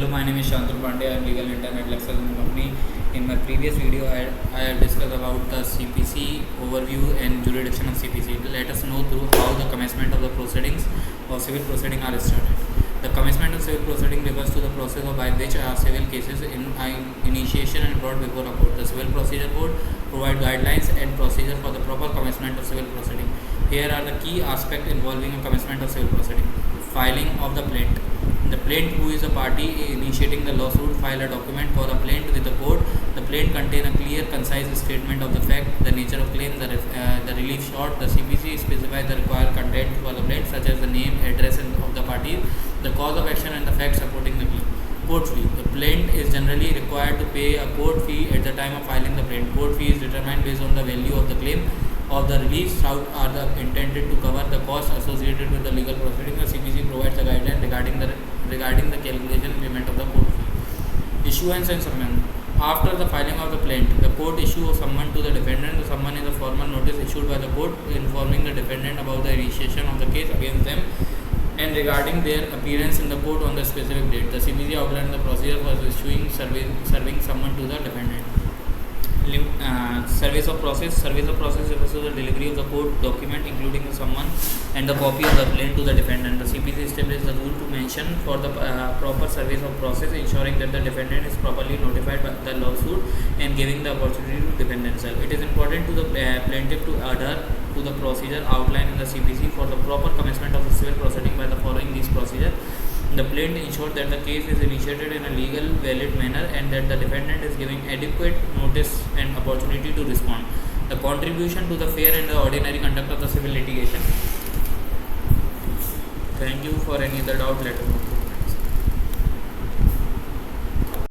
Hello, my name is Shantanu Pandey. I am legal intern at Lexington Company. In my previous video, I have discussed about the CPC overview and jurisdiction of CPC. Let us know through how the commencement of the proceedings or civil proceeding are started. The commencement of civil proceeding refers to the process by which civil cases initiation and brought before a court. The Civil Procedure Code provides guidelines and procedure for the proper commencement of civil proceeding. Here are the key aspects involving a commencement of civil proceeding. Filing of the plaint. The plaintiff, who is a party initiating the lawsuit, file a document called a plaint with the court. The plaint contains a clear, concise statement of the fact, the nature of claim, the relief sought. The CPC specifies the required content for the plaint, such as the name, address of the party, the cause of action, and the facts supporting the claim. Court fee. The plaintiff is generally required to pay a court fee at the time of filing the plaint. Court fee is determined based on the value of the claim of the relief sought are intended to cover the costs associated with the legal proceeding. The CPC provides a guideline regarding the calculation and payment of the court fee. Issuance and summons. After the filing of the plaint, the court issues a summons to the defendant. The summons is a formal notice issued by the court informing the defendant about the initiation of the case against them and regarding their appearance in the court on the specific date. The CPC outlines the procedure for issuing serving summons to the defendant. Service of process refers to the delivery of the court document including the summons and the copy of the plaint to the defendant. The CPC establishes the rule to mention for the proper service of process, ensuring that the defendant is properly notified by the lawsuit and giving the opportunity to defend themselves. It is important to the plaintiff to adhere to the procedure outlined in the CPC for the proper commencement of the civil proceeding by the following these procedures. The plaintiff ensures that the case is initiated in a legal, valid manner and that the defendant is giving adequate notice and opportunity to respond. The contribution to the fair and the ordinary conduct of the civil litigation. Thank you. For any other doubt, let us know.